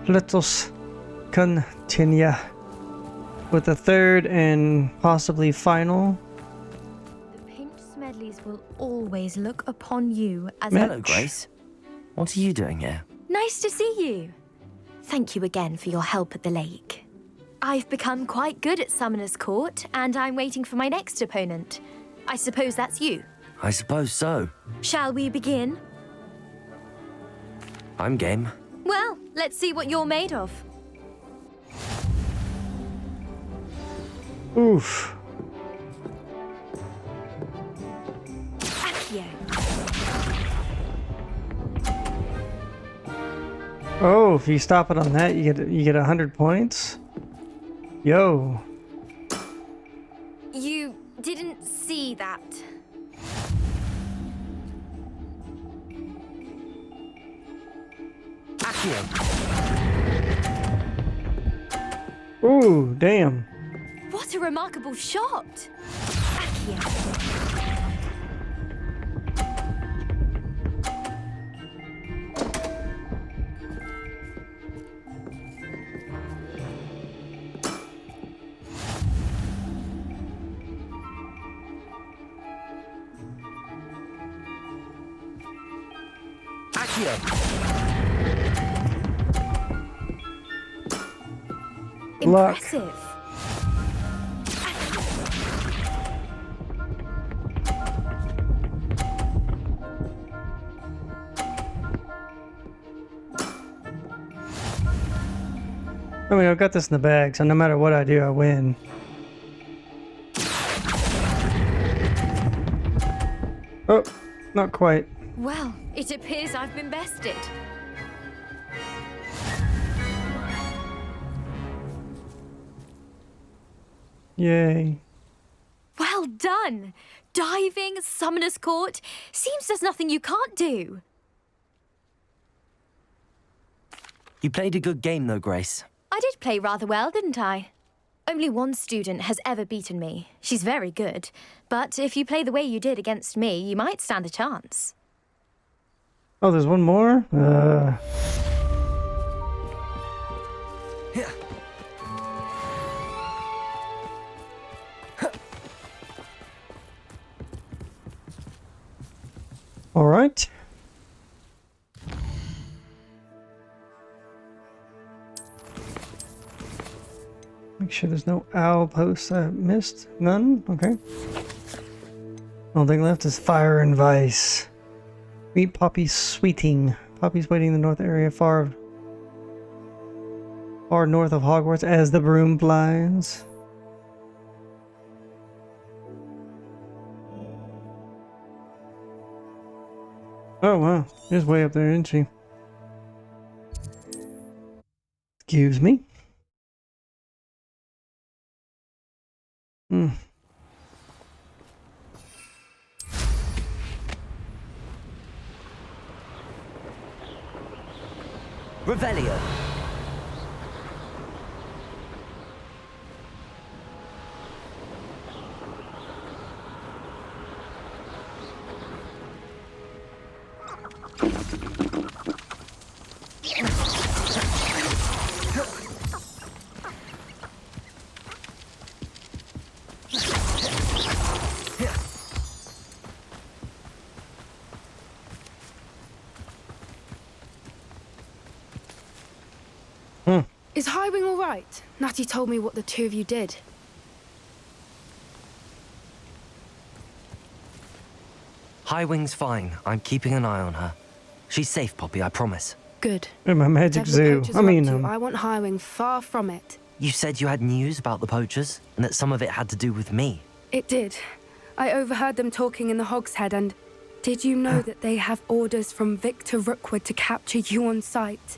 let us continue with the third and possibly final. The Pink Smedleys will always look upon you as Hello, Grace. What are you doing here? Nice to see you. Thank you again for your help at the lake. I've become quite good at Summoner's Court, and I'm waiting for my next opponent. I suppose that's you. I suppose so. Shall we begin? I'm game. Well, let's see what you're made of. Oof. Accio. Oh, if you stop it on that, you get 100 points. Yo. You didn't see that. Accio. Ooh, damn. What a remarkable shot! Accio. Luck. Impressive. I mean, I've got this in the bag, so no matter what I do, I win. Oh, not quite. Well, it appears I've been bested. Yay. Well done! Diving, Summoner's Court. Seems there's nothing you can't do. You played a good game, though, Grace. I did play rather well, didn't I? Only one student has ever beaten me. She's very good. But if you play the way you did against me, you might stand a chance. Oh, there's one more? All right. Make sure there's no owl posts I missed. None? Okay. Only thing left is fire and vice. Meet Poppy Sweeting. Poppy's waiting in the north area far north of Hogwarts as the broom flies. Oh wow, she's way up there, isn't she? Excuse me. Revelio. Is Highwing all right? Natty told me what the two of you did. Highwing's fine. I'm keeping an eye on her. She's safe, Poppy, I promise. Good. In my magic Whatever the zoo. poachers I are mean, up to, I want Highwing far from it. You said you had news about the poachers, and that some of it had to do with me. It did. I overheard them talking in the Hogshead, and did you know that they have orders from Victor Rookwood to capture you on sight?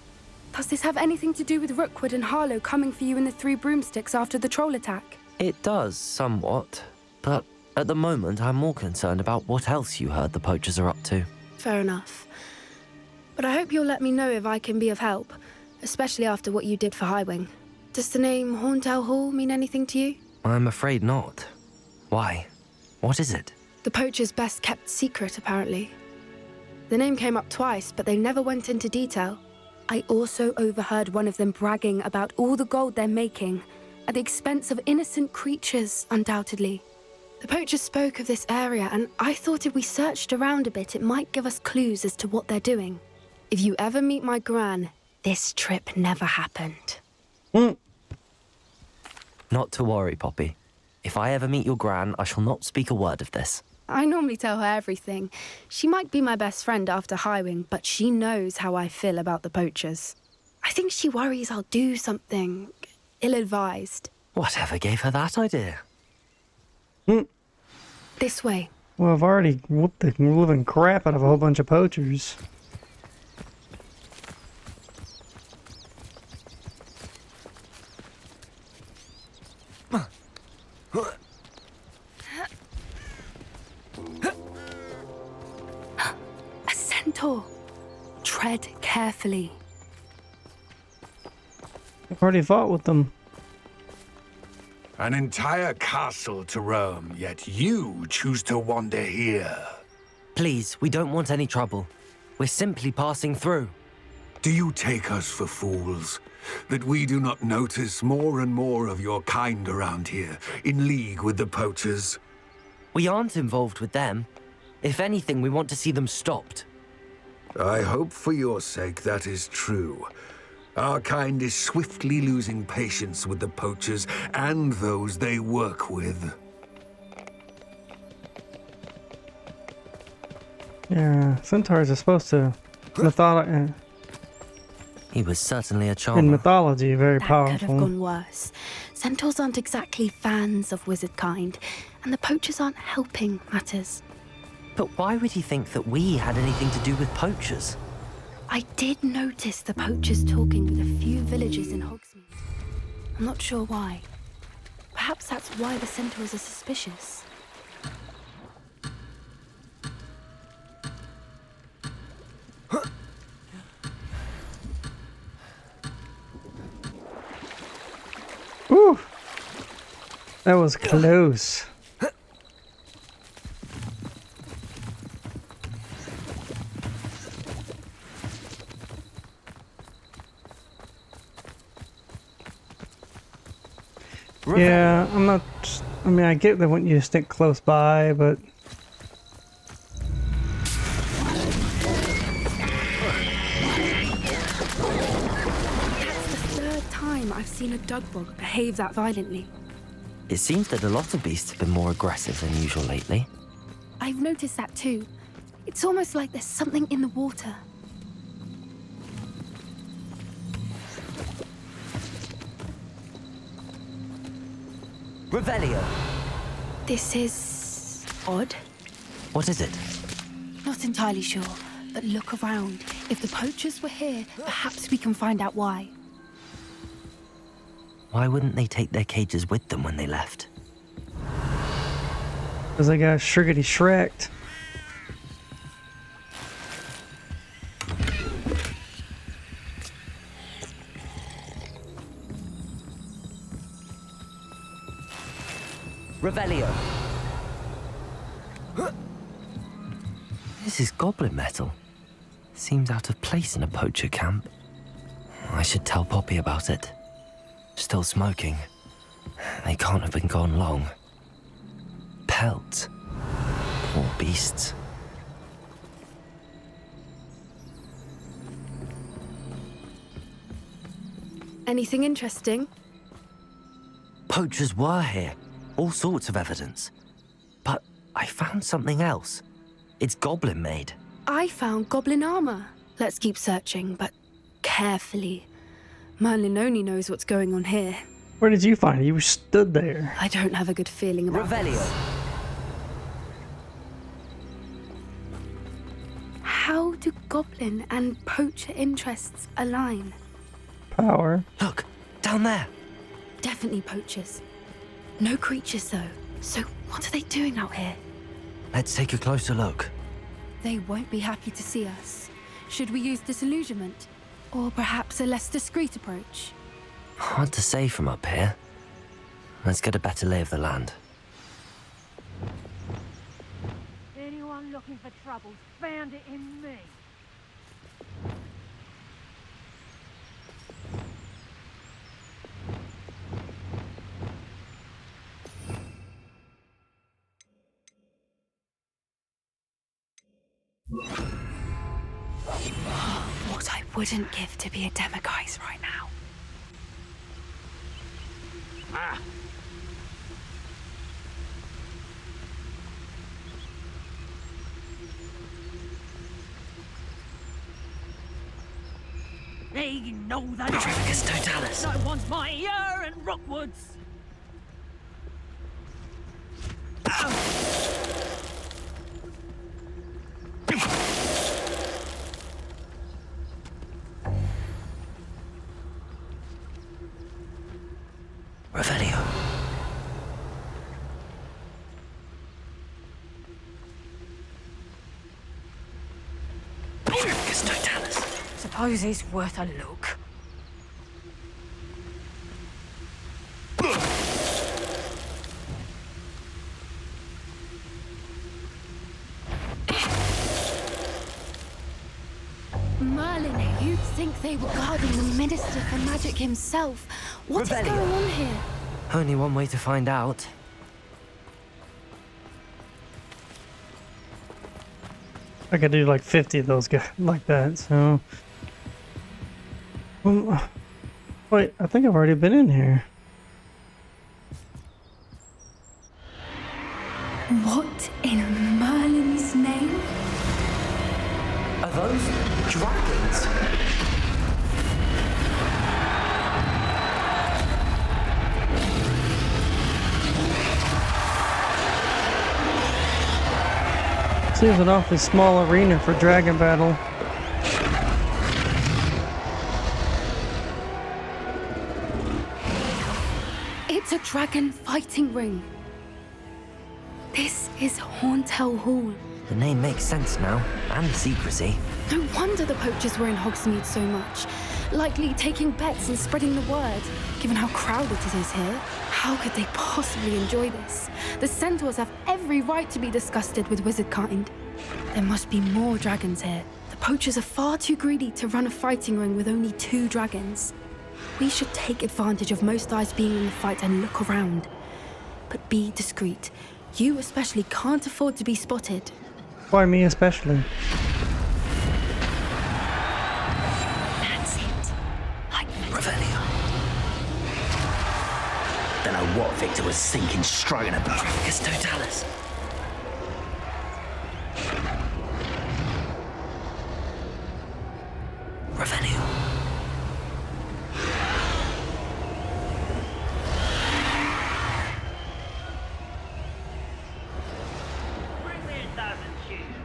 Does this have anything to do with Rookwood and Harlow coming for you in the Three Broomsticks after the troll attack? It does, somewhat. But at the moment, I'm more concerned about what else you heard the poachers are up to. Fair enough. But I hope you'll let me know if I can be of help, especially after what you did for Highwing. Does the name Horntail Hall mean anything to you? I'm afraid not. Why? What is it? The poacher's best-kept secret, apparently. The name came up twice, but they never went into detail. I also overheard one of them bragging about all the gold they're making, at the expense of innocent creatures, undoubtedly. The poachers spoke of this area, and I thought if we searched around a bit, it might give us clues as to what they're doing. If you ever meet my gran, this trip never happened. Not to worry, Poppy. If I ever meet your gran, I shall not speak a word of this. I normally tell her everything. She might be my best friend after Highwing, but she knows how I feel about the poachers. I think she worries I'll do something ill-advised. Whatever gave her that idea? This way. Well, I've already whooped the living crap out of a whole bunch of poachers. A centaur. Tread carefully. I've already fought with them. An entire castle to roam, yet you choose to wander here. Please, we don't want any trouble. We're simply passing through. Do you take us for fools? That we do not notice more and more of your kind around here, in league with the poachers? We aren't involved with them. If anything, we want to see them stopped. I hope for your sake that is true. Our kind is swiftly losing patience with the poachers and those they work with. Yeah, centaurs are supposed to He was certainly a in charmer. mythology very That could have powerful. gone worse. Centaurs aren't exactly fans of wizard kind, and the poachers aren't helping matters. But why would he think that we had anything to do with poachers? I did notice the poachers talking with a few villagers in Hogsmeade. I'm not sure why. Perhaps that's why the centaurs are suspicious. Ooh, that was close. Yeah, I'm not. I mean, I get they want you to stick close by, but That's the third time I've seen a dugbog behave that violently. It seems that a lot of beasts have been more aggressive than usual lately. I've noticed that too. It's almost like there's something in the water. Revelio! This is odd. What is it? Not entirely sure, but look around. If the poachers were here, perhaps we can find out why. Why wouldn't they take their cages with them when they left? because they got shriggity shreked. Revelio. This is goblin metal. Seems out of place in a poacher camp. I should tell Poppy about it. Still smoking. They can't have been gone long. Pelts. Poor beasts. Anything interesting? Poachers were here. All sorts of evidence. But I found something else. It's goblin made. I found goblin armor. Let's keep searching, but carefully. Merlin only knows what's going on here. Where did you find it? You stood there. I don't have a good feeling about Revelio. this. How do goblin and poacher interests align? Power. Look, down there. Definitely poachers. No creatures, though. So what are they doing out here? Let's take a closer look. They won't be happy to see us. Should we use disillusionment? Or perhaps a less discreet approach? Hard to say from up here. Let's get a better lay of the land. Anyone looking for trouble found it in me. wouldn't give to be a Demiguise right now. Ah. They know that Trafficus Totalis. I want my ear in Rookwoods. Revelio. Trafficus Totalis. Suppose it's worth a look. Merlin, you'd think they were guarding the Minister for Magic himself. What is Revelio. going on here? Only one way to find out. I could do like 50 of those guys like that, so... Wait, I think I've already been in here. What in Merlin's name? Are those dragons? Seems an awfully small arena for dragon battle. It's a dragon fighting ring. This is Hauntel Hall. The name makes sense now, and the secrecy. No wonder the poachers were in Hogsmeade so much. Likely taking bets and spreading the word, given how crowded it is here. How could they possibly enjoy this? The centaurs have every right to be disgusted with wizard kind. There must be more dragons here. The poachers are far too greedy to run a fighting ring with only 2 dragons. We should take advantage of most eyes being in the fight and look around. But be discreet. You especially can't afford to be spotted. Why me especially? That's it. Like Revelio. Don't know what Victor was thinking, stroking about. Trafficus Totalis. Revelio. Bring me 1,000 shoes.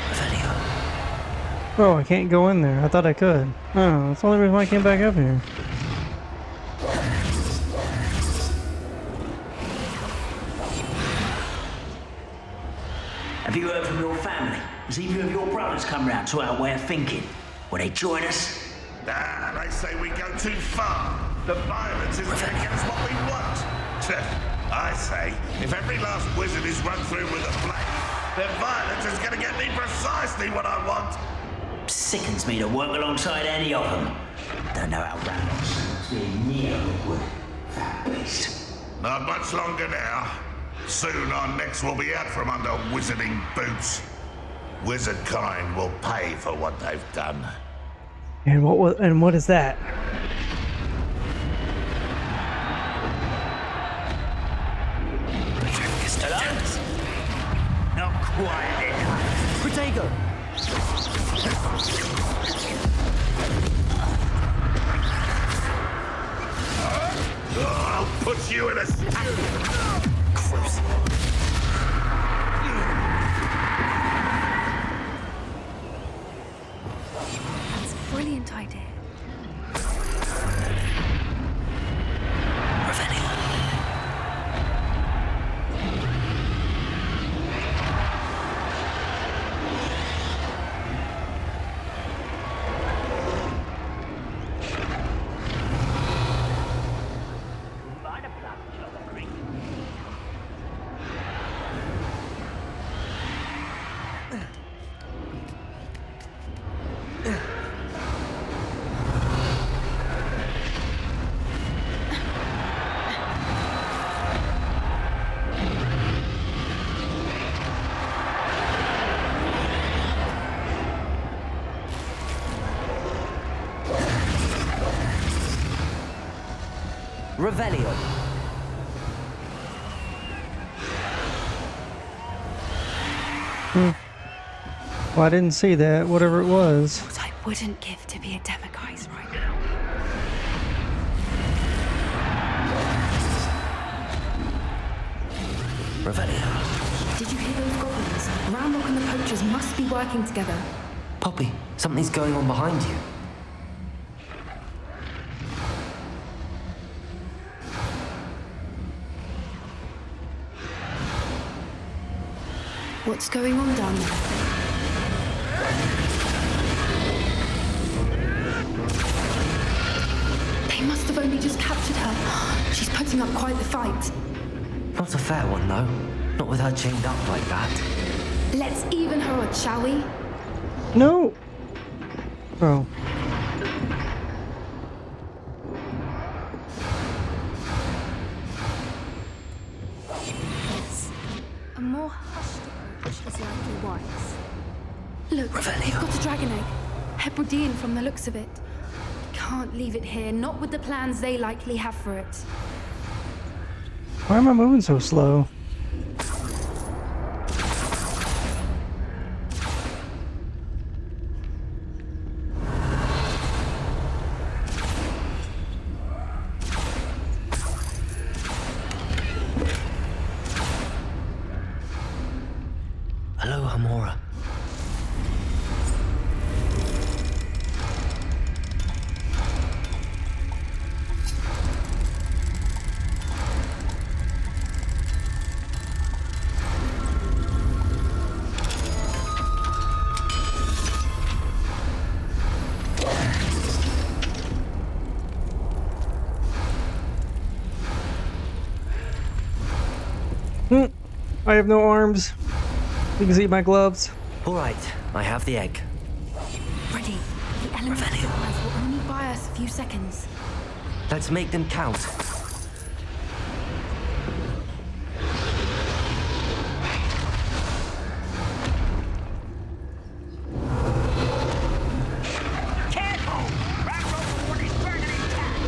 Revelio. Oh, I can't go in there. I thought I could. Oh, that's the only reason why I came back up here. Have you heard from your family? Has either of your brothers come round to our way of thinking? Will they join us? Ah, they say we go too far. The violence isn't against what we want. I say, if every last wizard is run through with a blade, then violence is going to get me precisely what I want. Sickens me to work alongside any of them. Don't know how Randall's being near Rookwood. That beast. Not much longer now. Soon our necks will be out from under wizarding boots. Wizard kind will pay for what they've done. And what is that? Trafficus Totalis. Not quite enough. Protego. I'll put you in a stew. Gross. That's a brilliant idea. Revelio. Might have planned each other, Creek. Revelio. Well, I didn't see that, whatever it was. What I wouldn't give to be a demiguise right now. Revelio. Did you hear those goblins? Ramlock and the poachers must be working together. Poppy, something's going on behind you. What's going on down there? They must have only just captured her. She's putting up quite the fight. Not a fair one, though. Not with her chained up like that. Let's even her odds, shall we? No! Oh. A more hushed approach is likely wise. Look, Revelio. they've got a dragon egg. Hebridean from the looks of it. Can't leave it here, not with the plans they likely have for it. Why am I moving so slow? Hello, Hamora. I have no arms. You can see my gloves. All right, I have the egg. Ready. The elemental Revelio. supplies will only buy us a few seconds. Let's make them count. Careful! Ragnarok is burning intact!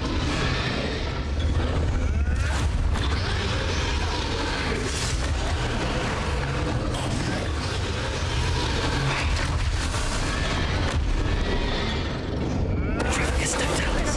Yes, Totalis.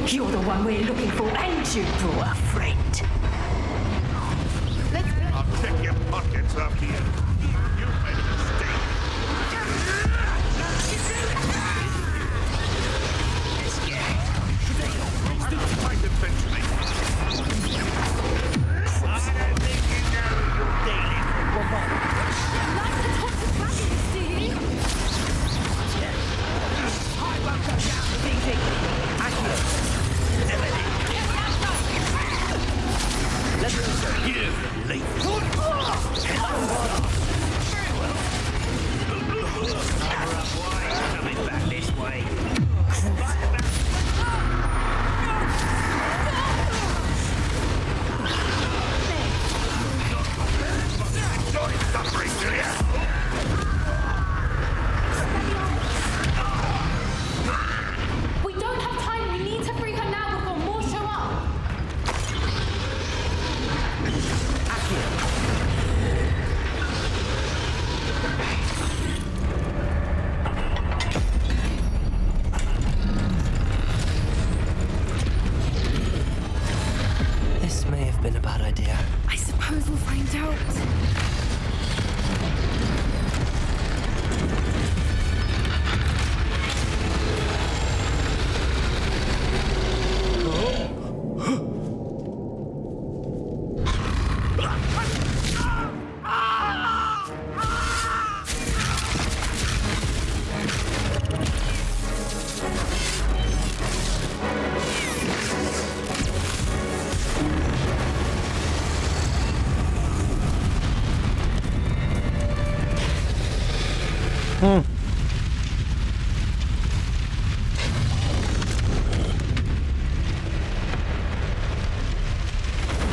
You're the one we're looking for, ain't you, poor friend? I'll check your pockets after you. You made a mistake. Still fight eventually. I don't think you know who you're dealing with. Like the toxic dragons, do you? I won't go down as easy as you.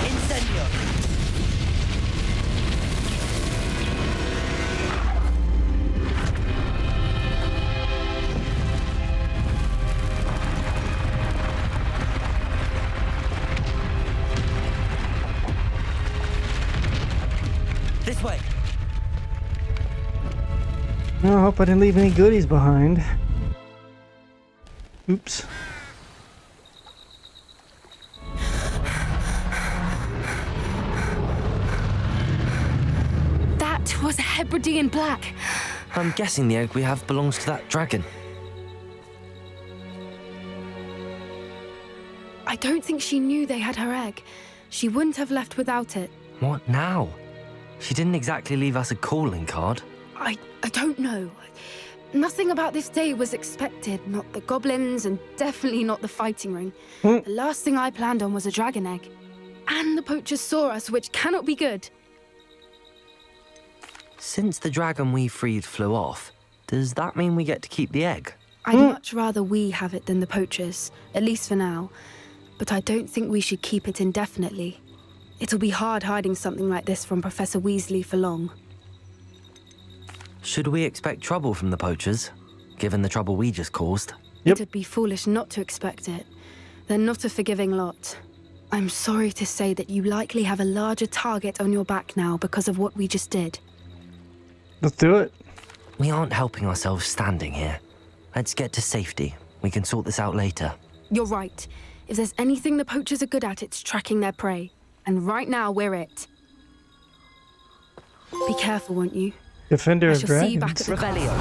Incendio. This way. I hope I didn't leave any goodies behind. Oops. That was a Hebridean black. I'm guessing the egg we have belongs to that dragon. I don't think she knew they had her egg. She wouldn't have left without it. What now? She didn't exactly leave us a calling card. I don't know. Nothing about this day was expected. Not the goblins, and definitely not the fighting ring. The last thing I planned on was a dragon egg. And the poachers saw us, which cannot be good. Since the dragon we freed flew off, does that mean we get to keep the egg? I'd much rather we have it than the poachers, at least for now. But I don't think we should keep it indefinitely. It'll be hard hiding something like this from Professor Weasley for long. Should we expect trouble from the poachers, given the trouble we just caused? Yep. It'd be foolish not to expect it. They're not a forgiving lot. I'm sorry to say that you likely have a larger target on your back now because of what we just did. Let's do it. We aren't helping ourselves standing here. Let's get to safety. We can sort this out later. You're right. If there's anything the poachers are good at, it's tracking their prey. And right now, we're it. Be careful, won't you? Defender I of shall see you back Dragons. at Revelio.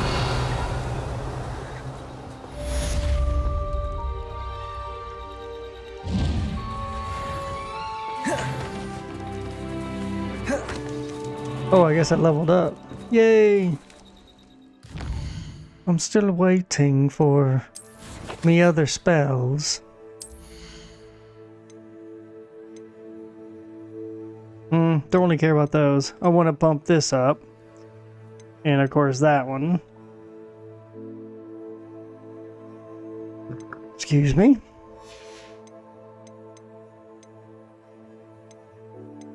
Oh, I guess I leveled up. Yay! I'm still waiting for me other spells. Don't really care about those. I want to bump this up. And of course that one. Excuse me.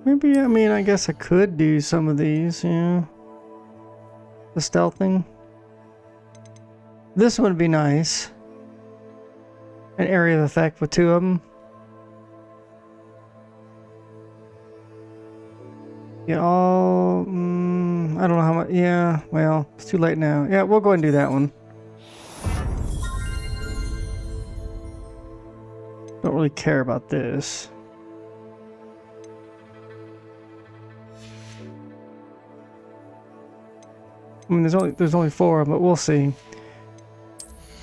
Maybe, I mean, I guess I could do some of these, yeah. The stealthing. This one would be nice. An area of effect with two of them. Yeah, all... I don't know how much... Yeah, well, it's too late now. Yeah, we'll go ahead and do that one. Don't really care about this. I mean, there's only 4 of them, but we'll see.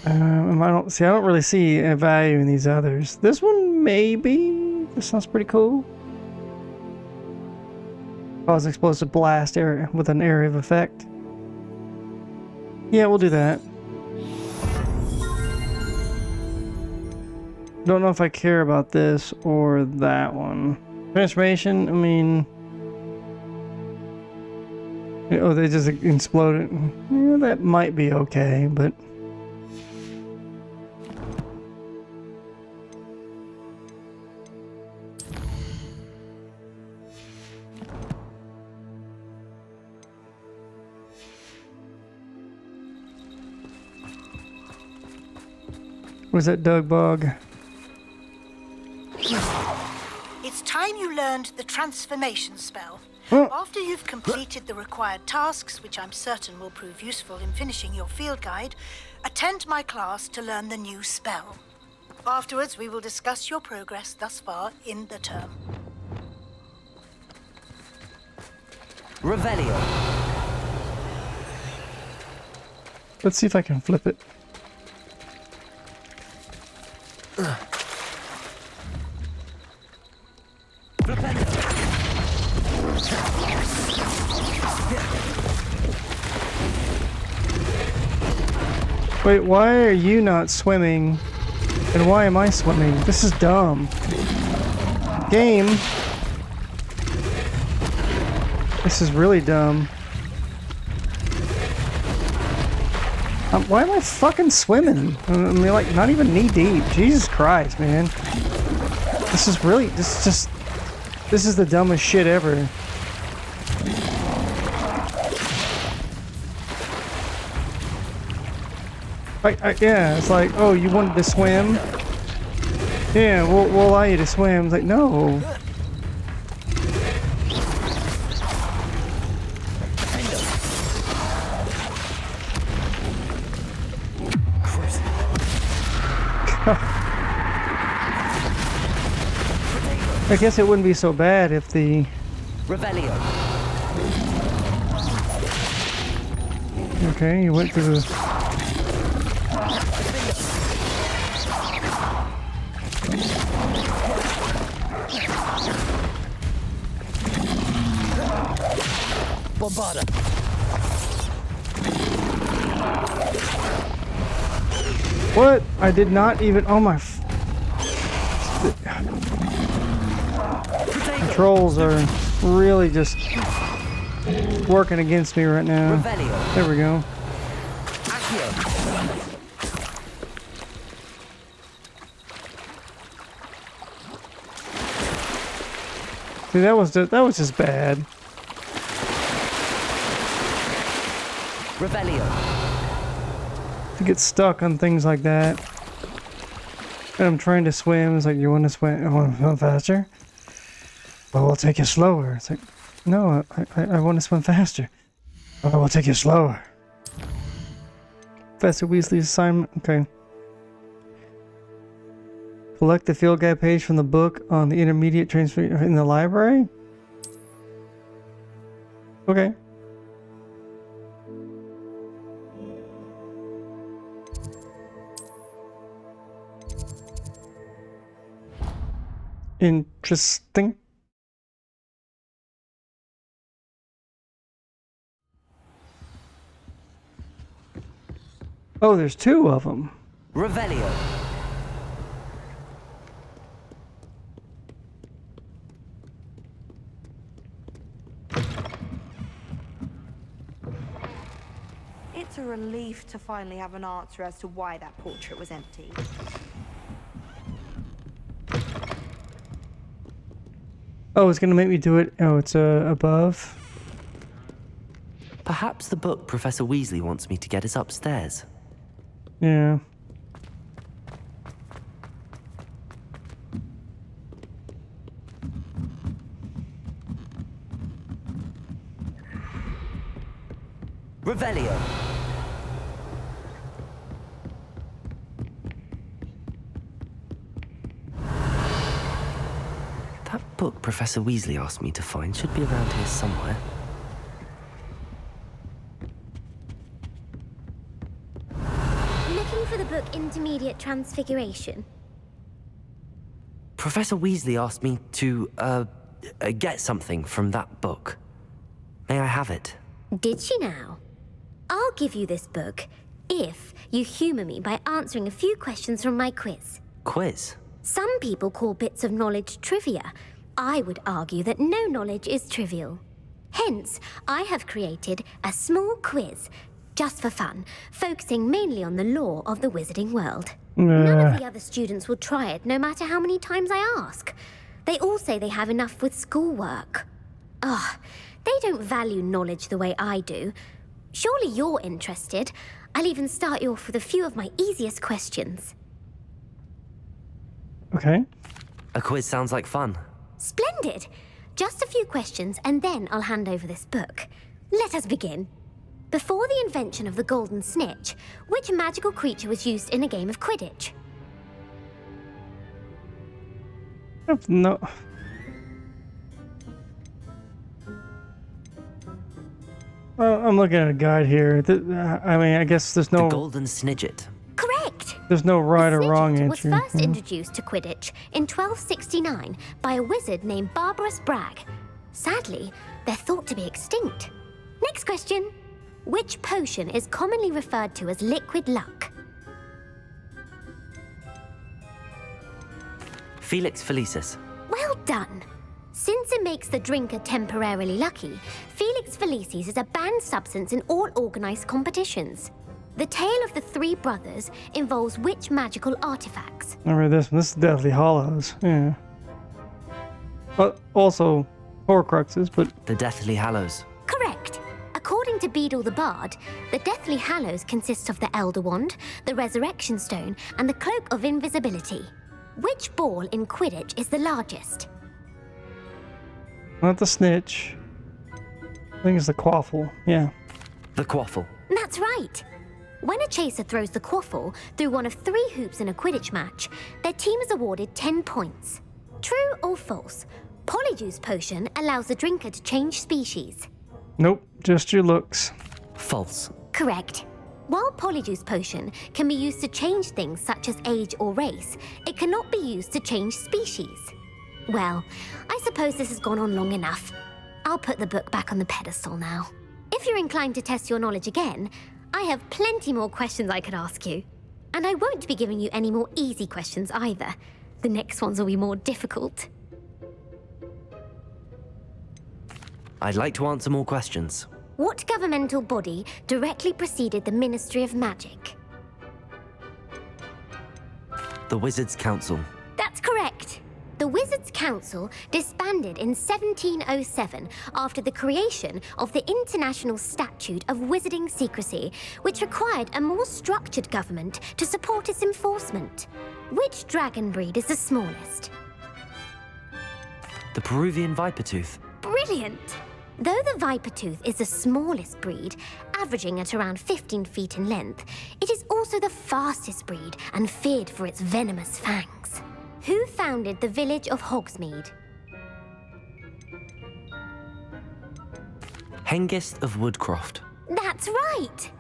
I don't really see a value in these others. This one, maybe. This sounds pretty cool. Cause explosive blast area with an area of effect. Yeah, we'll do that. Don't know if I care about this or that one. Transformation, I mean... Oh, they just exploded. Yeah, that might be okay, but... Where's that Doug Bog? It's time you learned the transformation spell. Oh. After you've completed the required tasks, which I'm certain will prove useful in finishing your field guide, attend my class to learn the new spell. Afterwards, we will discuss your progress thus far in the term. Revelio. Let's see if I can flip it. Wait, why are you not swimming? And why am I swimming? This is dumb. Game. This is really dumb. Why am I fucking swimming? I mean, like, not even knee deep. Jesus Christ, man. This is the dumbest shit ever. Yeah, it's like, oh, you wanted to swim? Yeah, we'll allow you to swim. It's like, no. I guess it wouldn't be so bad if the... Revelio. Okay, you went to the... Bombarda. What? I did not even... Oh my... Controls are really just working against me right now. There we go. See, that was just bad. Revelio. To get stuck on things like that. And I'm trying to swim. It's like, you want to swim? I want to swim faster? Well, we'll take you slower. It's like, no, I want to swim faster. Oh, we'll take you slower. Professor Weasley's assignment. Okay. Collect the field guide page from the book on the intermediate transfer in the library. Okay. Interesting. Oh, there's two of them. Revelio. It's a relief to finally have an answer as to why that portrait was empty. Oh, it's gonna make me do it. Oh, it's above. Perhaps the book Professor Weasley wants me to get is upstairs. Yeah. Revelio. That book Professor Weasley asked me to find should be around here somewhere. Looking for the book Intermediate Transfiguration? Professor Weasley asked me to, get something from that book. May I have it? Did she now? I'll give you this book if you humor me by answering a few questions from my quiz. Quiz? Some people call bits of knowledge trivia. I would argue that no knowledge is trivial. Hence, I have created a small quiz, just for fun, focusing mainly on the lore of the wizarding world. None of the other students will try it, no matter how many times I ask. They all say they have enough with schoolwork. Ugh, they don't value knowledge the way I do. Surely you're interested. I'll even start you off with a few of my easiest questions. Okay. A quiz sounds like fun. Splendid! Just a few questions, and then I'll hand over this book. Let us begin. Before the invention of the golden snitch, which magical creature was used in a game of Quidditch? No. Well, I'm looking at a guide here. I mean, I guess there's no... The golden snidget. Correct! There's no right or wrong Snidget answer. was first introduced to Quidditch in 1269 by a wizard named Barbarous Bragg. Sadly, they're thought to be extinct. Next question. Which potion is commonly referred to as liquid luck? Felix Felicis. Well done. Since it makes the drinker temporarily lucky, Felix Felicis is a banned substance in all organized competitions. The tale of the three brothers involves which magical artifacts? I read this one. This is Deathly Hallows. Yeah. But also Horcruxes, but... The Deathly Hallows. Correct. According to Beadle the Bard, the Deathly Hallows consists of the Elder Wand, the Resurrection Stone, and the Cloak of Invisibility. Which ball in Quidditch is the largest? Not the snitch. I think it's the quaffle. Yeah. The quaffle. That's right. When a chaser throws the quaffle through one of 3 hoops in a Quidditch match, their team is awarded 10 points. True or false? Polyjuice Potion allows the drinker to change species. Nope, just your looks. False. Correct. While Polyjuice Potion can be used to change things such as age or race, it cannot be used to change species. Well, I suppose this has gone on long enough. I'll put the book back on the pedestal now. If you're inclined to test your knowledge again, I have plenty more questions I could ask you. And I won't be giving you any more easy questions either. The next ones will be more difficult. I'd like to answer more questions. What governmental body directly preceded the Ministry of Magic? The Wizards' Council. That's correct. The Wizards' Council disbanded in 1707 after the creation of the International Statute of Wizarding Secrecy, which required a more structured government to support its enforcement. Which dragon breed is the smallest? The Peruvian Vipertooth. Brilliant! Though the Vipertooth is the smallest breed, averaging at around 15 feet in length, it is also the fastest breed and feared for its venomous fangs. Who founded the village of Hogsmeade? Hengist of Woodcroft. That's right!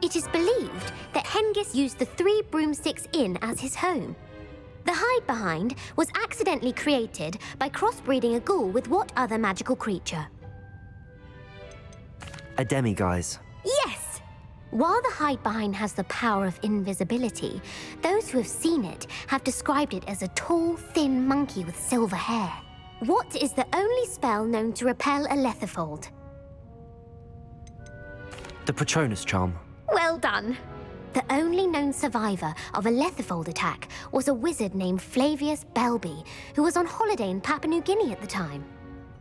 It is believed that Hengist used the 3 Broomsticks Inn as his home. The Hide Behind was accidentally created by crossbreeding a ghoul with what other magical creature? A demiguise. Yes! While the Hide Behind has the power of invisibility, those who have seen it have described it as a tall, thin monkey with silver hair. What is the only spell known to repel a Lethifold? The Patronus Charm. Well done! The only known survivor of a Lethifold attack was a wizard named Flavius Belby, who was on holiday in Papua New Guinea at the time.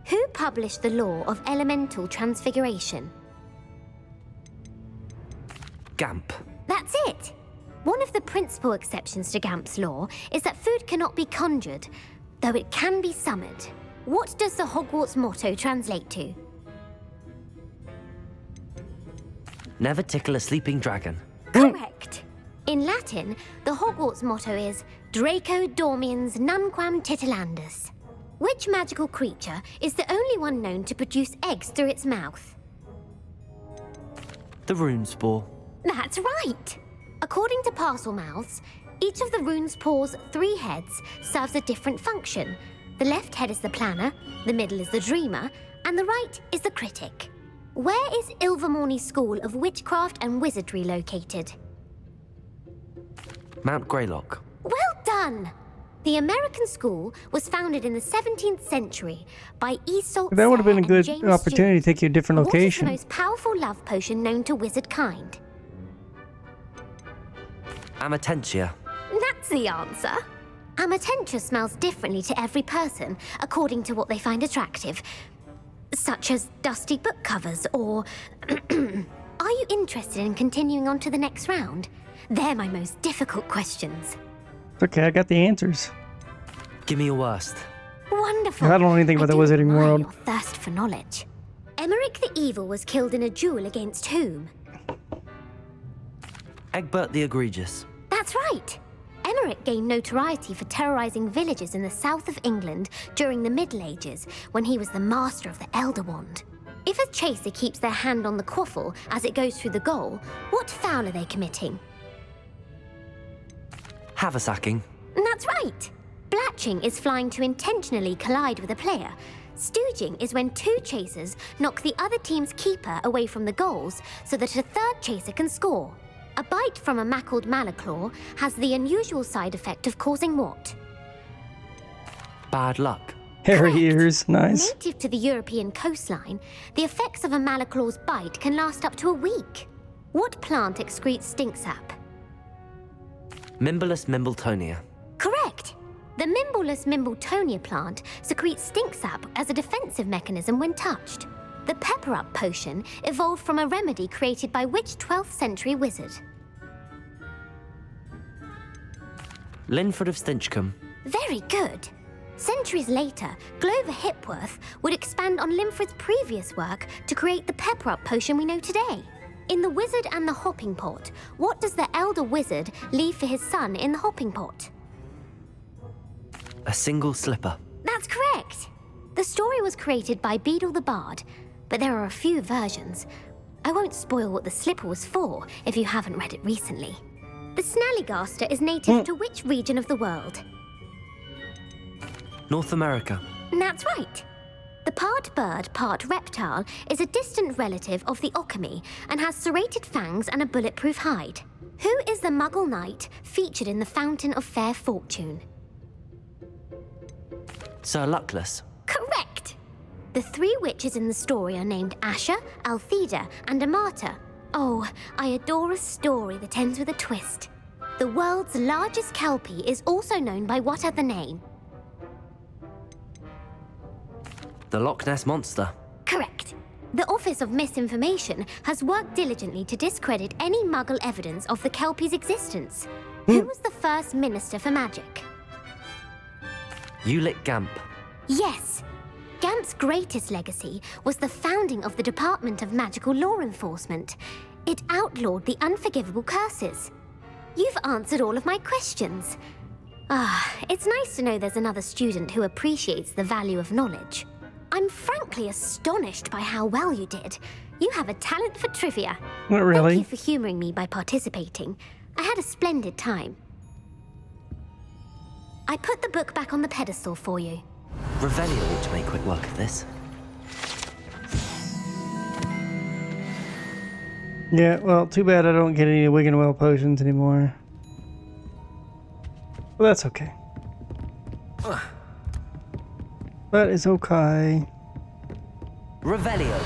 Who published the law of elemental transfiguration? Gamp. That's it! One of the principal exceptions to Gamp's law is that food cannot be conjured, though it can be summoned. What does the Hogwarts motto translate to? Never tickle a sleeping dragon. Correct. In Latin, the Hogwarts motto is Draco Dormiens Nunquam Titilandus. Which magical creature is the only one known to produce eggs through its mouth? The Runespore. That's right! According to Parselmouths, each of the Runespore's 3 heads serves a different function. The left head is the planner, the middle is the dreamer, and the right is the critic. Where is Ilvermorny School of Witchcraft and Wizardry located? Mount Greylock. Well done! The American school was founded in the 17th century by Isolde That would have been a Sayre good and James opportunity to Stewart. take you a different location. What is the most powerful love potion known to wizard kind? Amatentia. That's the answer. Amatentia smells differently to every person, according to what they find attractive, such as dusty book covers or... Are you interested in continuing on to the next round? They're my most difficult questions. It's okay, I got the answers. Give me your worst. Wonderful. I don't know anything about the Wizarding admire World. Your thirst for knowledge. Emeric the Evil was killed in a duel against whom? Egbert the Egregious. That's right. Emeric gained notoriety for terrorizing villages in the south of England during the Middle Ages, when he was the master of the Elder Wand. If a chaser keeps their hand on the quaffle as it goes through the goal, what foul are they committing? Haversacking. That's right. Blatching is flying to intentionally collide with a player. Stooging is when 2 chasers knock the other team's keeper away from the goals so that a 3rd chaser can score. A bite from a mackled malaclaw has the unusual side effect of causing what? Bad luck. Hairy ears, nice. Native to the European coastline, the effects of a malaclaw's bite can last up to a week. What plant excretes stink sap? Mimbalus mimbletonia. Correct! The Mimbalus mimbletonia plant secretes stink sap as a defensive mechanism when touched. The Pepper Up potion evolved from a remedy created by which 12th century wizard? Linford of Stinchcombe. Very good. Centuries later, Glover Hipworth would expand on Linford's previous work to create the Pepper Up potion we know today. In The Wizard and the Hopping Pot, what does the elder wizard leave for his son in the hopping pot? A single slipper. That's correct. The story was created by Beadle the Bard, but there are a few versions. I won't spoil what the slipper was for if you haven't read it recently. The Snallygaster is native to which region of the world? North America. That's right. The part bird, part reptile is a distant relative of the Occamy and has serrated fangs and a bulletproof hide. Who is the Muggle knight featured in the Fountain of Fair Fortune? Sir Luckless. Correct! The three witches in the story are named Asha, Altheda, and Amata. Oh, I adore a story that ends with a twist. The world's largest kelpie is also known by what other name? The Loch Ness Monster. Correct. The Office of Misinformation has worked diligently to discredit any Muggle evidence of the kelpie's existence. Who was the first Minister for Magic? Ulick Gamp. Yes. Gamp's greatest legacy was the founding of the Department of Magical Law Enforcement. It outlawed the unforgivable curses. You've answered all of my questions. It's nice to know there's another student who appreciates the value of knowledge. I'm frankly astonished by how well you did. You have a talent for trivia. Not really. Thank you for humoring me by participating. I had a splendid time. I put the book back on the pedestal for you. Revelio ought to make quick work of this. Yeah, well, too bad I don't get any Wiggenwell potions anymore. Well, that's okay. That is okay. Revelio.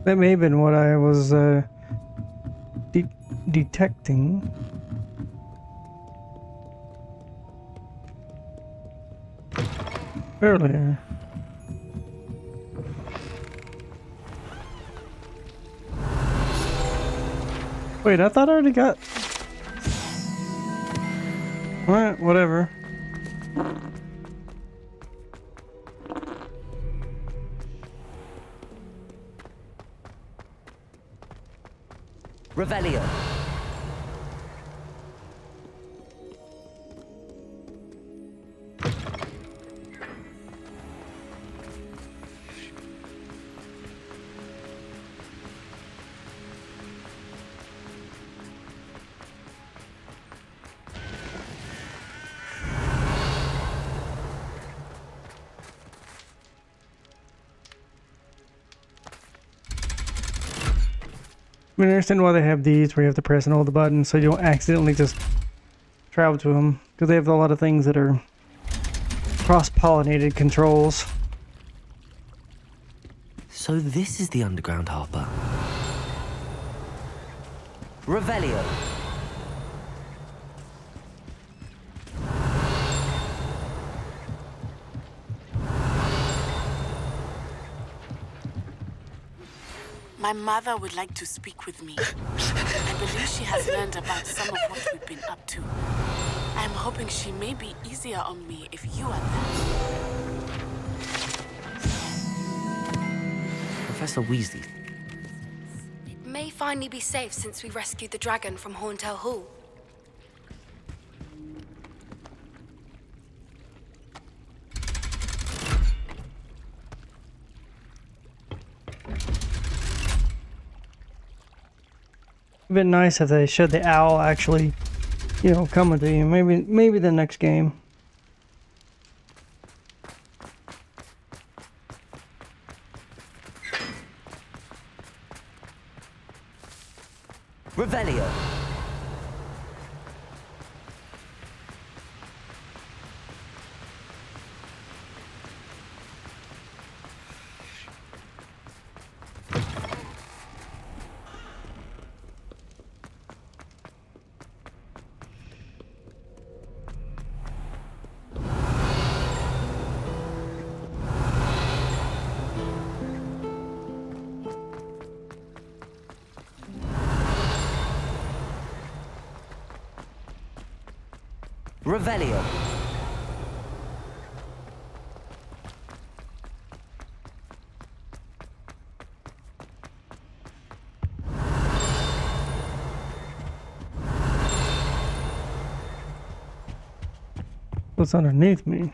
That may have been what I was detecting. Earlier. Wait, I thought I already got... Alright, whatever. Revelio. I mean, I understand why they have these where you have to press and hold the button so you don't accidentally just travel to them. Because they have a lot of things that are cross-pollinated controls. So this is the underground harper. Revelio. My mother would like to speak with me. I believe she has learned about some of what we've been up to. I'm hoping she may be easier on me if you are there. Professor Weasley. It may finally be safe since we rescued the dragon from Horntail Hall. It'd been nice if they showed the owl actually, you know, coming to you. Maybe the next game. Revelio. Revelio. What's underneath me?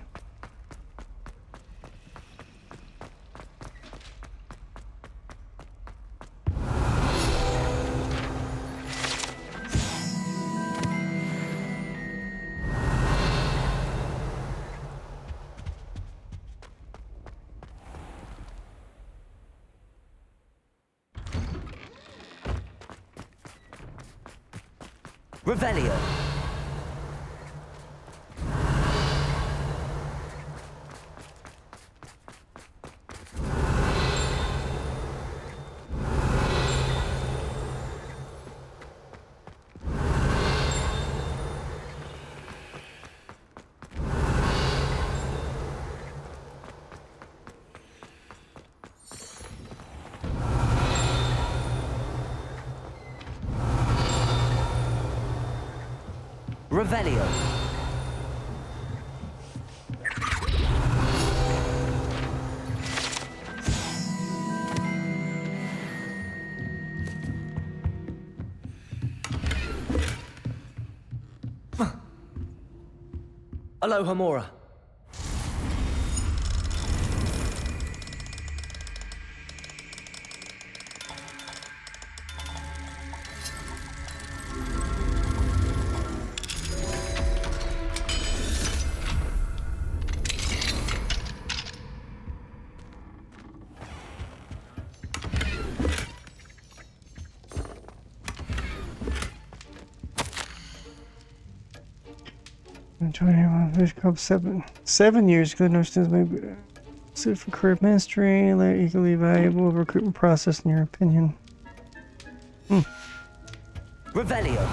Revelio. Revelio. Aloha Mora. Fish Club 7 years. Good understands maybe suited for career ministry. Equally valuable recruitment process in your opinion. Revelio.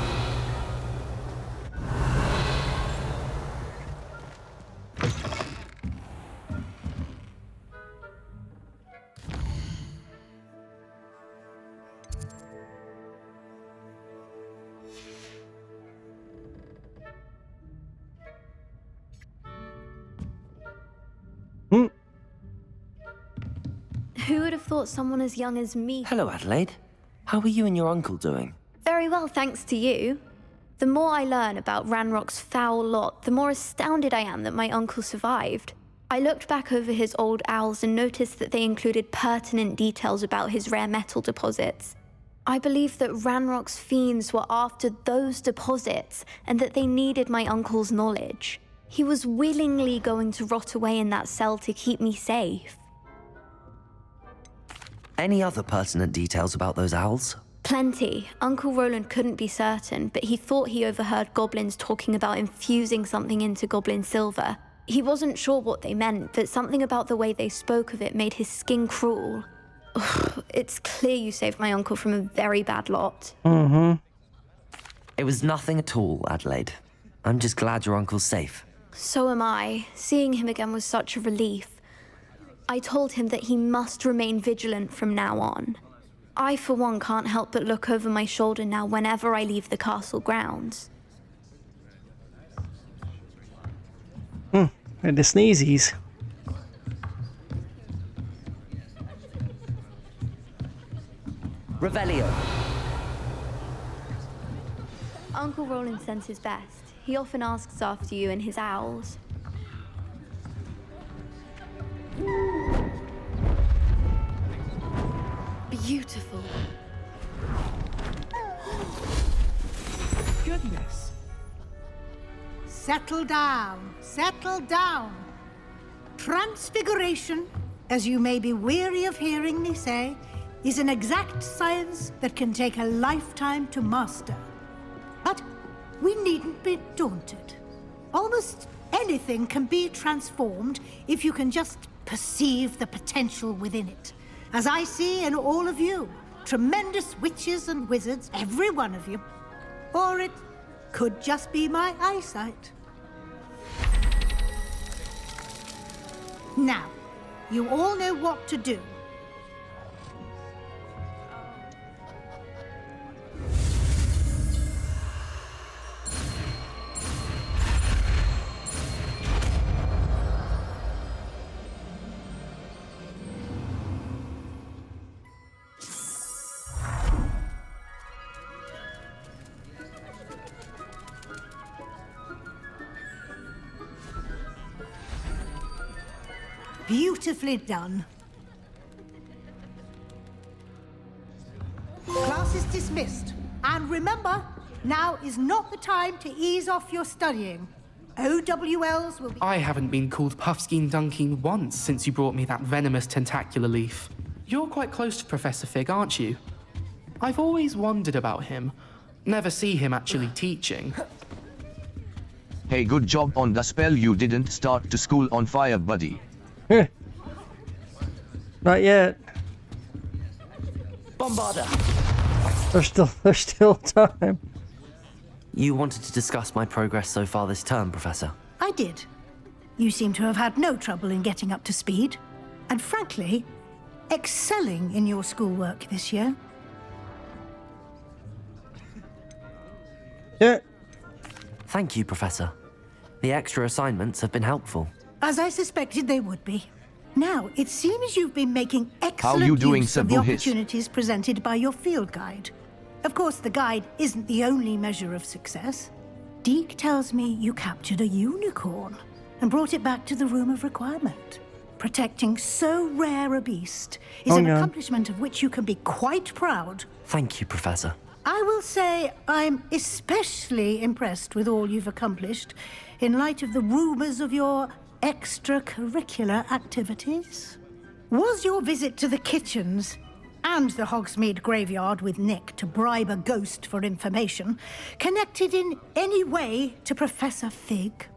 Who would have thought someone as young as me? Hello, Adelaide. How are you and your uncle doing? Very well, thanks to you. The more I learn about Ranrock's foul lot, the more astounded I am that my uncle survived. I looked back over his old owls and noticed that they included pertinent details about his rare metal deposits. I believe that Ranrock's fiends were after those deposits and that they needed my uncle's knowledge. He was willingly going to rot away in that cell to keep me safe. Any other pertinent details about those owls? Plenty. Uncle Roland couldn't be certain, but he thought he overheard goblins talking about infusing something into goblin silver. He wasn't sure what they meant, but something about the way they spoke of it made his skin crawl. Ugh, it's clear you saved my uncle from a very bad lot. It was nothing at all, Adelaide. I'm just glad your uncle's safe. So am I. Seeing him again was such a relief. I told him that he must remain vigilant from now on. I, for one, can't help but look over my shoulder now whenever I leave the castle grounds. And the sneezies. Revelio. Uncle Roland sends his best. He often asks after you and his owls. Beautiful. Goodness. Settle down, settle down. Transfiguration, as you may be weary of hearing me say, is an exact science that can take a lifetime to master. But we needn't be daunted. Almost anything can be transformed if you can just perceive the potential within it. As I see in all of you, tremendous witches and wizards, every one of you. Or it could just be my eyesight. Now, you all know what to do. Beautifully done. Class is dismissed. And remember, now is not the time to ease off your studying. OWLs will be... I haven't been called Puffskein Dunking once since you brought me that venomous tentacular leaf. You're quite close to Professor Fig, aren't you? I've always wondered about him. Never see him actually teaching. Hey, good job on the spell. You didn't start to school on fire, buddy. Not yet. Bombarder! There's still time. You wanted to discuss my progress so far this term, Professor. I did. You seem to have had no trouble in getting up to speed. And frankly, excelling in your schoolwork this year. Yeah. Thank you, Professor. The extra assignments have been helpful. As I suspected they would be. Now, it seems you've been making excellent you doing, use of the Sabuhis? opportunities presented by your field guide. Of course, the guide isn't the only measure of success. Deke tells me you captured a unicorn and brought it back to the room of requirement. Protecting so rare a beast is an accomplishment of which you can be quite proud. Thank you, Professor. I will say I'm especially impressed with all you've accomplished in light of the rumors of your extracurricular activities. Was your visit to the kitchens and the Hogsmeade graveyard with Nick to bribe a ghost for information connected in any way to Professor Fig?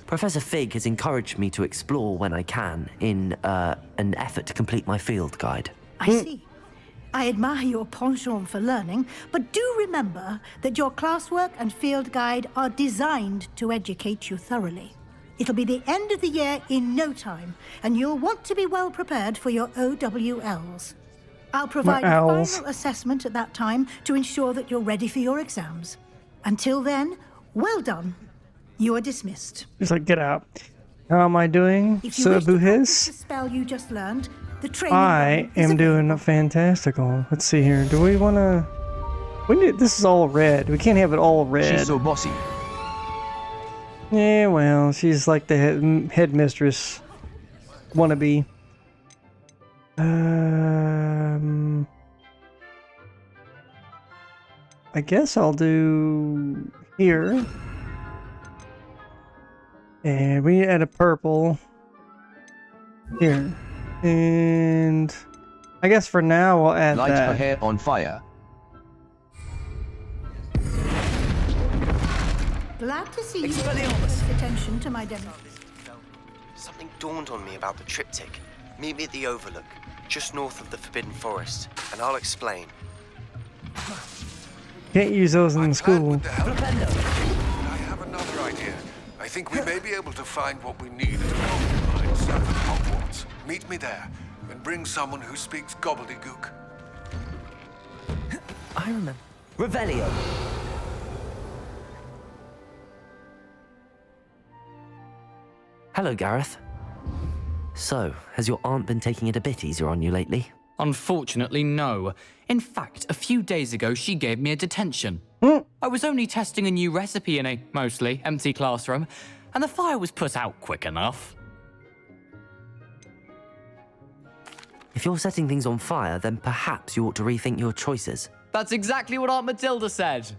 Professor Fig has encouraged me to explore when I can in an effort to complete my field guide. I see. I admire your penchant for learning, but do remember that your classwork and field guide are designed to educate you thoroughly. It'll be the end of the year in no time, and you'll want to be well prepared for your OWLs. I'll provide a final assessment at that time to ensure that you're ready for your exams. Until then, well done. You are dismissed. He's like, get out. How am I doing, Sabuhis? The spell you just learned, the training I am doing a fantastical. Let's see here. Do we want to... We need... This is all red. We can't have it all red. She's so bossy. Yeah, well, she's like the headmistress wannabe. I guess I'll do here. And we add a purple here. And I guess for now we'll add Light that. her hair on fire. Glad to see you paying attention to my demo. Something dawned on me about the triptych. Meet me at the Overlook, just north of the Forbidden Forest, and I'll explain. Can't use those in school. I have another idea. I think we may be able to find what we need at a gold mine south of Hogwarts. Meet me there, and bring someone who speaks gobbledygook. I remember. Revelio. Hello, Gareth. So, has your aunt been taking it a bit easier on you lately? Unfortunately, no. In fact, a few days ago, she gave me a detention. I was only testing a new recipe in a mostly empty classroom, and the fire was put out quick enough. If you're setting things on fire, then perhaps you ought to rethink your choices. That's exactly what Aunt Matilda said.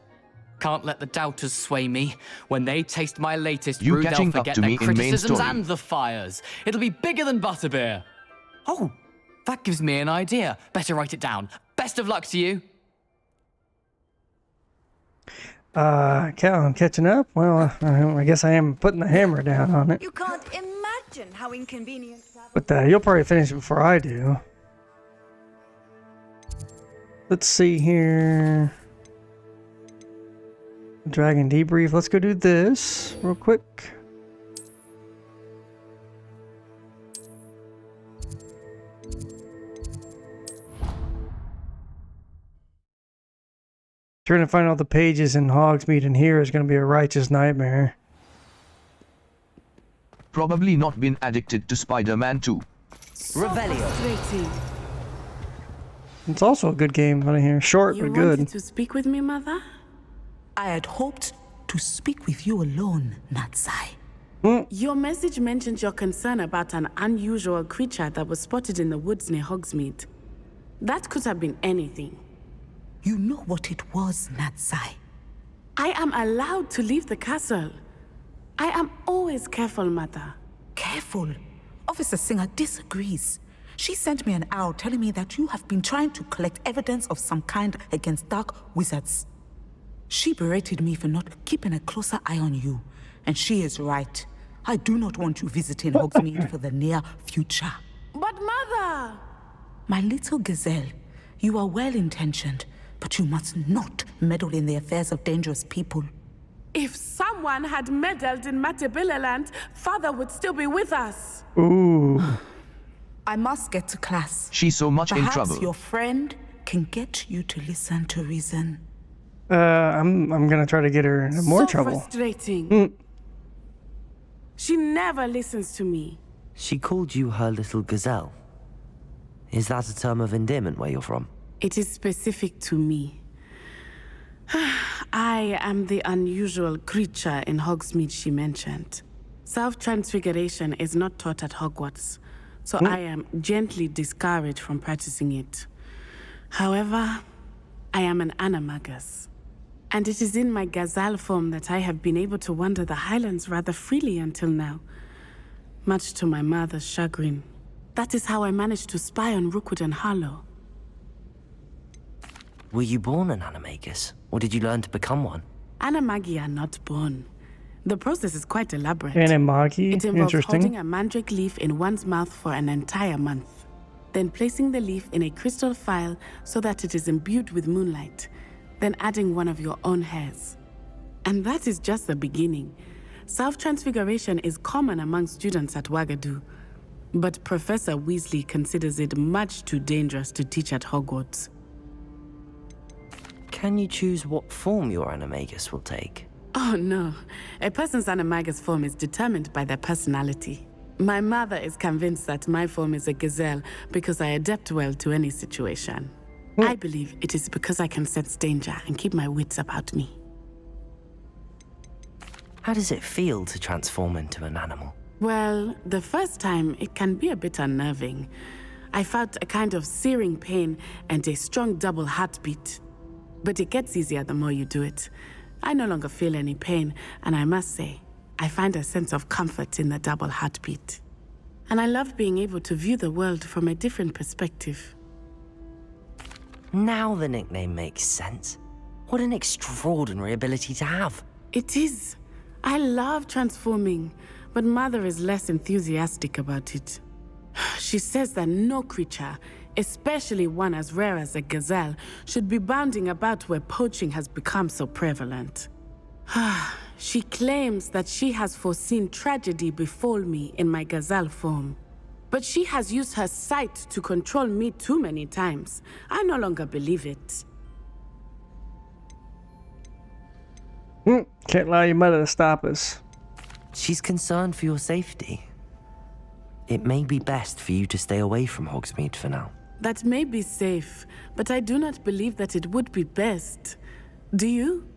Can't let the doubters sway me. When they taste my latest brew, they'll forget their criticisms and the fires. It'll be bigger than butterbeer. Oh, that gives me an idea. Better write it down. Best of luck to you. I'm catching up? Well, I guess I am putting the hammer down on it. You can't imagine how inconvenient that But you'll probably finish it before I do. Let's see here. Dragon debrief. Let's go do this real quick. Trying to find all the pages in Hogsmeade in here is going to be a righteous nightmare. Probably not been addicted to Spider-Man 2. Revelio. It's also a good game out of here. Short You but good. wanted to speak with me, Mother? I had hoped to speak with you alone, Natsai. Your message mentioned your concern about an unusual creature that was spotted in the woods near Hogsmeade. That could have been anything. You know what it was, Natsai. I am allowed to leave the castle. I am always careful, Mother. Careful? Officer Singer disagrees. She sent me an owl telling me that you have been trying to collect evidence of some kind against dark wizards. She berated me for not keeping a closer eye on you. And she is right. I do not want you visiting Hogsmeade for the near future. But Mother! My little gazelle, you are well-intentioned, but you must not meddle in the affairs of dangerous people. If someone had meddled in Matabeleland, Father would still be with us. Ooh. I must get to class. She's so much in trouble. Perhaps your friend can get you to listen to reason. I'm gonna try to get her in more trouble. Frustrating. She never listens to me. She called you her little gazelle. Is that a term of endearment where you're from? It is specific to me. I am the unusual creature in Hogsmeade she mentioned. Self-transfiguration is not taught at Hogwarts, so I am gently discouraged from practicing it. However, I am an animagus, and it is in my gazelle form that I have been able to wander the Highlands rather freely until now, much to my mother's chagrin. That is how I managed to spy on Rookwood and Harlow. Were you born an animagus, or did you learn to become one? Animagi are not born. The process is quite elaborate. Animagi? It involves Interesting. holding a mandrake leaf in one's mouth for an entire month, then placing the leaf in a crystal phial so that it is imbued with moonlight, then adding one of your own hairs. And that is just the beginning. Self-transfiguration is common among students at Wagadu, but Professor Weasley considers it much too dangerous to teach at Hogwarts. Can you choose what form your animagus will take? Oh no, a person's animagus form is determined by their personality. My mother is convinced that my form is a gazelle because I adapt well to any situation. I believe it is because I can sense danger and keep my wits about me. How does it feel to transform into an animal? Well, the first time it can be a bit unnerving. I felt a kind of searing pain and a strong double heartbeat. But it gets easier the more you do it. I no longer feel any pain, and I must say, I find a sense of comfort in the double heartbeat. And I love being able to view the world from a different perspective. Now the nickname makes sense. What an extraordinary ability to have. It is. I love transforming, but Mother is less enthusiastic about it. She says that no creature, especially one as rare as a gazelle, should be bounding about where poaching has become so prevalent. She claims that she has foreseen tragedy befall me in my gazelle form. But she has used her sight to control me too many times. I no longer believe it. Can't allow your mother to stop us. She's concerned for your safety. It may be best for you to stay away from Hogsmeade for now. That may be safe, but I do not believe that it would be best. Do you?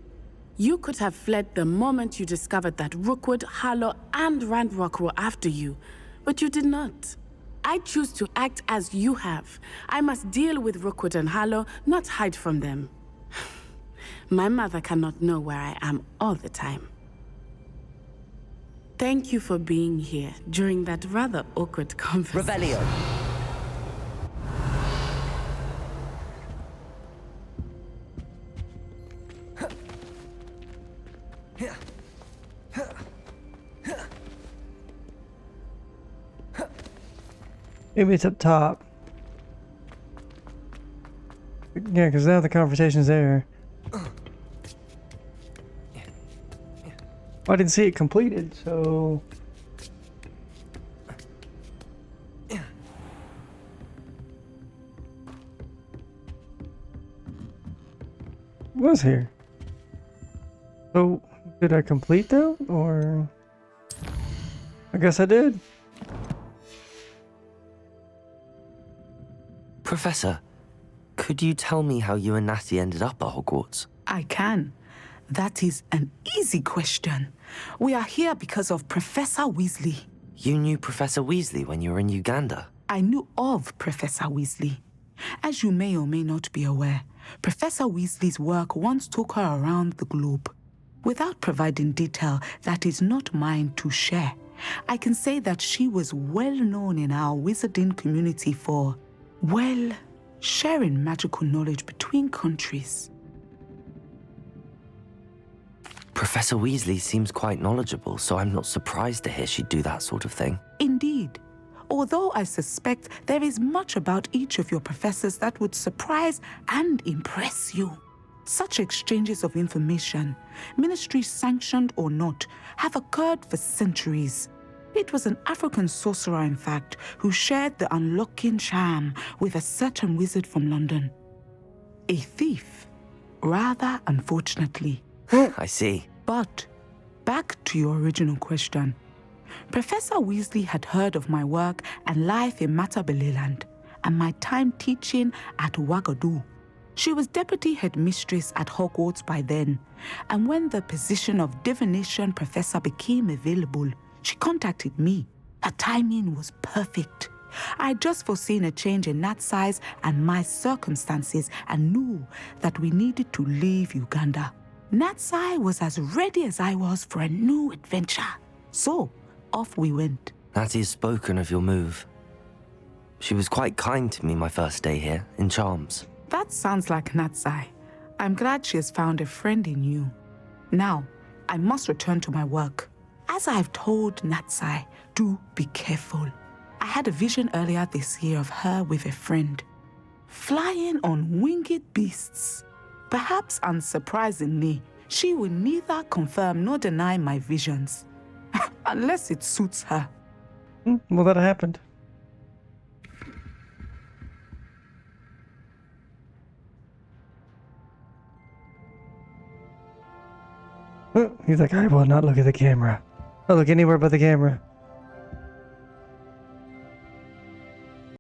You could have fled the moment you discovered that Rookwood, Harlow, and Ranrock were after you, but you did not. I choose to act as you have. I must deal with Rookwood and Harlow, not hide from them. My mother cannot know where I am all the time. Thank you for being here during that rather awkward conversation. Revelio. Maybe it's up top. Yeah, because now the conversation's there. I didn't see it completed, so... Was here. So, did I complete that, or... I guess I did. Professor, could you tell me how you and Natty ended up at Hogwarts? I can. That is an easy question. We are here because of Professor Weasley. You knew Professor Weasley when you were in Uganda? I knew of Professor Weasley. As you may or may not be aware, Professor Weasley's work once took her around the globe. Without providing detail that is not mine to share, I can say that she was well known in our wizarding community for, well, sharing magical knowledge between countries. Professor Weasley seems quite knowledgeable, so I'm not surprised to hear she'd do that sort of thing. Indeed. Although I suspect there is much about each of your professors that would surprise and impress you. Such exchanges of information, ministry-sanctioned or not, have occurred for centuries. It was an African sorcerer, in fact, who shared the unlocking charm with a certain wizard from London. A thief, rather unfortunately. I see. But, back to your original question. Professor Weasley had heard of my work and life in Matabeleland and my time teaching at Ouagadougou. She was deputy headmistress at Hogwarts by then, and when the position of divination professor became available, she contacted me. Her timing was perfect. I had just foreseen a change in Nat's size and my circumstances and knew that we needed to leave Uganda. Natsai was as ready as I was for a new adventure. So, off we went. Natty's spoken of your move. She was quite kind to me my first day here, in Charms. That sounds like Natsai. I'm glad she has found a friend in you. Now, I must return to my work. As I've told Natsai, do be careful. I had a vision earlier this year of her with a friend, flying on winged beasts. Perhaps unsurprisingly, she will neither confirm nor deny my visions. Unless it suits her. Well, that happened. He's like, I will not look at the camera. I'll look anywhere but the camera.